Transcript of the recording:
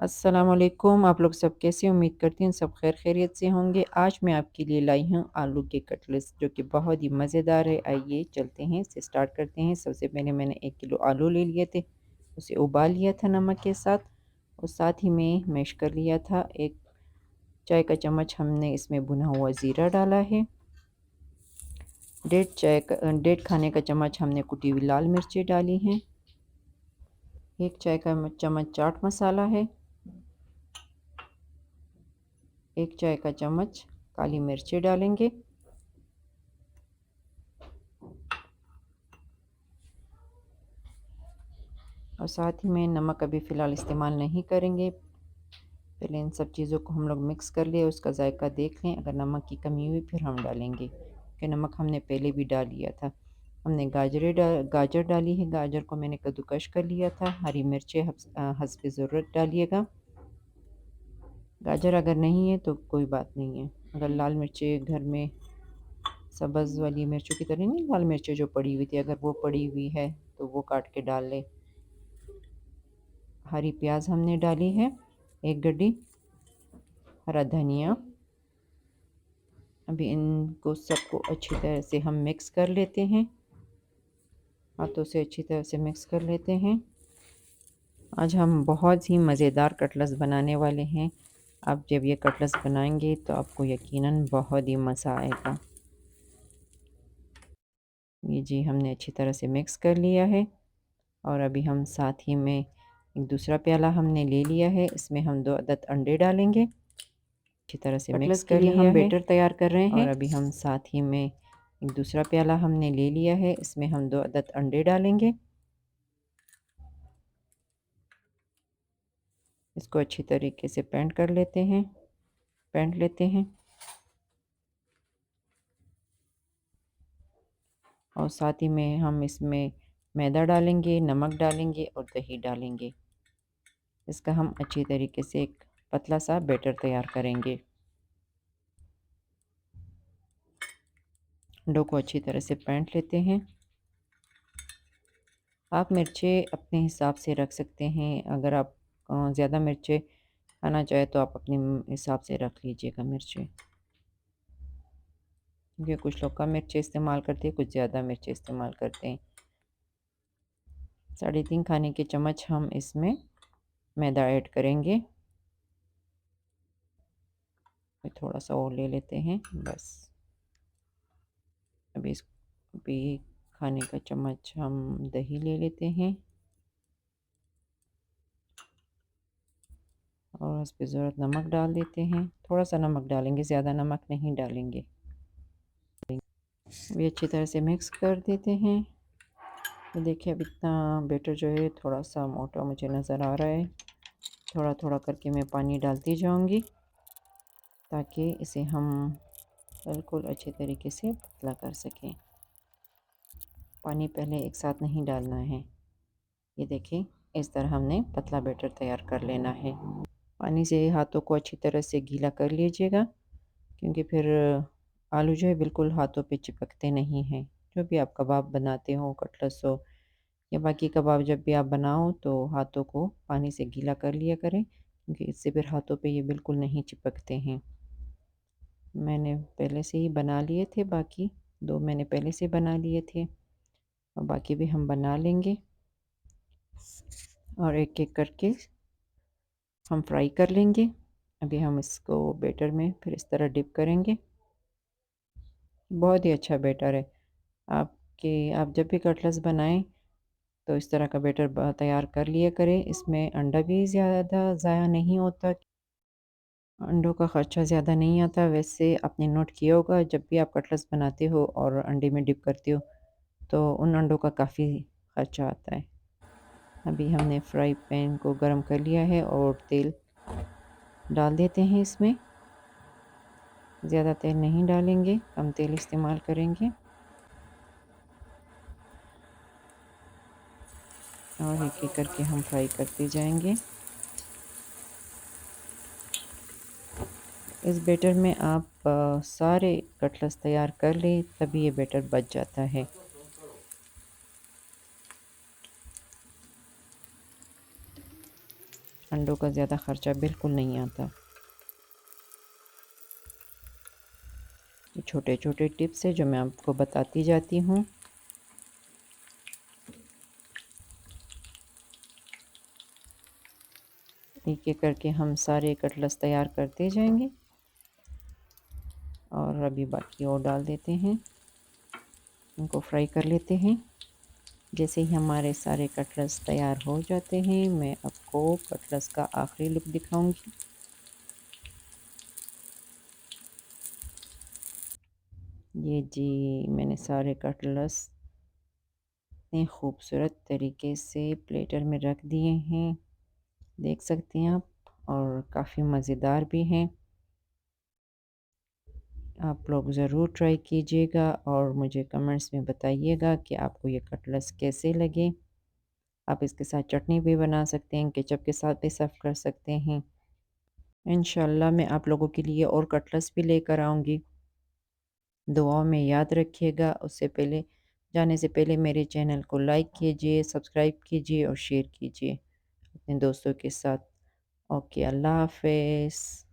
अस्सलामुअलैकुम। आप लोग सब कैसे? उम्मीद करती हूँ सब खैर खैरियत से होंगे। आज मैं आपके लिए लाई हूँ आलू के कटलेट्स जो कि बहुत ही मज़ेदार है। आइए चलते हैं, इसे स्टार्ट करते हैं। सबसे पहले मैंने 1 किलो आलू ले लिए थे, उसे उबाल लिया था नमक के साथ और साथ ही में मैश कर लिया था। 1 चाय का चम्मच हमने इसमें भुना हुआ ज़ीरा डाला है। 1.5 खाने का चम्मच हमने कुटी हुई लाल मिर्ची डाली हैं। 1 चाय का चम्मच चाट मसाला है। 1 चाय का चम्मच काली मिर्ची डालेंगे और साथ ही में नमक अभी फ़िलहाल इस्तेमाल नहीं करेंगे। पहले इन सब चीज़ों को हम लोग मिक्स कर लिए, उसका जायका देख लें, अगर नमक की कमी हुई फिर हम डालेंगे, कि नमक हमने पहले भी डाल लिया था। हमने गाजर डाली है। गाजर को मैंने कद्दूकश कर लिया था। हरी मिर्चें हस्ब ज़रूरत डालिएगा। गाजर अगर नहीं है तो कोई बात नहीं है। अगर लाल मिर्चें घर में सब्ज़ वाली मिर्चों की तरह नहीं, लाल मिर्चें जो पड़ी हुई थी, अगर वो पड़ी हुई है तो वो काट के डाल लें। हरी प्याज हमने डाली है, 1 गड्डी, हरा धनिया। अभी इनको सबको अच्छी तरह से हम मिक्स कर लेते हैं, हाथों से अच्छी तरह से मिक्स कर लेते हैं। आज हम बहुत ही मज़ेदार कटलेट्स बनाने वाले हैं। आप जब ये कटलेट्स बनाएंगे तो आपको यकीनन बहुत ही मज़ा आएगा। ये जी हमने अच्छी तरह से मिक्स कर लिया है और अभी हम साथ ही में एक दूसरा प्याला हमने ले लिया है, इसमें हम 2 अदद अंडे डालेंगे। अच्छी तरह से मिक्स कर लिया है। हम बैटर तैयार कर रहे हैं और अभी हम साथ ही में एक दूसरा प्याला हमने ले लिया है, इसमें हम 2 अदद अंडे डालेंगे। इसको अच्छी तरीके से पेंट लेते हैं और साथ ही में हम इसमें मैदा डालेंगे, नमक डालेंगे और दही डालेंगे। इसका हम अच्छी तरीके से एक पतला सा बैटर तैयार करेंगे। डो को अच्छी तरह से पेंट लेते हैं। आप मिर्चें अपने हिसाब से रख सकते हैं। अगर आप ज़्यादा मिर्चें खाना चाहे तो आप अपने हिसाब से रख लीजिएगा मिर्चें, क्योंकि कुछ लोग कम मिर्चें इस्तेमाल करते हैं, कुछ ज़्यादा मिर्चें इस्तेमाल करते हैं। 3.5 खाने के चम्मच हम इसमें मैदा ऐड करेंगे। थोड़ा सा और ले लेते हैं बस। अभी खाने का चम्मच हम दही ले लेते हैं और उस पर ज़रूरत नमक डाल देते हैं। थोड़ा सा नमक डालेंगे, ज़्यादा नमक नहीं डालेंगे। भी अच्छी तरह से मिक्स कर देते हैं। ये देखिए अब इतना बैटर जो है थोड़ा सा मोटा मुझे नज़र आ रहा है। थोड़ा थोड़ा करके मैं पानी डालती जाऊंगी ताकि इसे हम बिल्कुल अच्छे तरीके से पतला कर सकें। पानी पहले एक साथ नहीं डालना है। ये देखिए इस तरह हमने पतला बैटर तैयार कर लेना है। पानी से हाथों को अच्छी तरह से गीला कर लीजिएगा, क्योंकि फिर आलू जो है बिल्कुल हाथों पे चिपकते नहीं हैं। जो भी आप कबाब बनाते हो, कटलेट्स हो या बाकी कबाब जब भी आप बनाओ तो हाथों को पानी से गीला कर लिया करें, क्योंकि इससे फिर हाथों पे ये बिल्कुल नहीं चिपकते हैं। मैंने पहले से ही बना लिए थे, बाकी 2 मैंने पहले से बना लिए थे और बाकी भी हम बना लेंगे और एक एक करके हम फ्राई कर लेंगे। अभी हम इसको बैटर में फिर इस तरह डिप करेंगे। बहुत ही अच्छा बैटर है। आप जब भी कटलेट्स बनाएं तो इस तरह का बैटर तैयार कर लिया करें। इसमें अंडा भी ज़्यादा ज़ाया नहीं होता, अंडों का ख़र्चा ज़्यादा नहीं आता। वैसे आपने नोट किया होगा जब भी आप कटलेट्स बनाते हो और अंडे में डिप करते हो तो उन अंडों का काफ़ी ख़र्चा आता है। अभी हमने फ्राई पैन को गर्म कर लिया है और तेल डाल देते हैं इसमें। ज़्यादा तेल नहीं डालेंगे, कम तेल इस्तेमाल करेंगे और एक एक करके हम फ्राई करते जाएंगे। इस बैटर में आप सारे कटलेट्स तैयार कर लें, तभी ये बैटर बच जाता है। अंडों का ज़्यादा ख़र्चा बिल्कुल नहीं आता। ये छोटे-छोटे टिप्स हैं जो मैं आपको बताती जाती हूँ। एक-एक करके हम सारे कटलेट्स तैयार करते जाएँगे और अभी बाकी और डाल देते हैं। इनको फ्राई कर लेते हैं। जैसे ही हमारे सारे कटलेट्स तैयार हो जाते हैं, मैं आपको कटलेट्स का आखिरी लुक दिखाऊँगी। ये जी, मैंने सारे कटलेट्स इतने खूबसूरत तरीके से प्लेटर में रख दिए हैं, देख सकते हैं आप, और काफ़ी मज़ेदार भी हैं। आप लोग ज़रूर ट्राई कीजिएगा और मुझे कमेंट्स में बताइएगा कि आपको ये कटलेट्स कैसे लगे। आप इसके साथ चटनी भी बना सकते हैं, केचप के साथ भी सर्व कर सकते हैं। इंशाल्लाह मैं आप लोगों के लिए और कटलेट्स भी लेकर आऊँगी। दुआओं में याद रखिएगा। उससे पहले जाने से पहले मेरे चैनल को लाइक कीजिए, सब्सक्राइब कीजिए और शेयर कीजिए अपने दोस्तों के साथ। ओके, अल्लाह हाफ़िज़।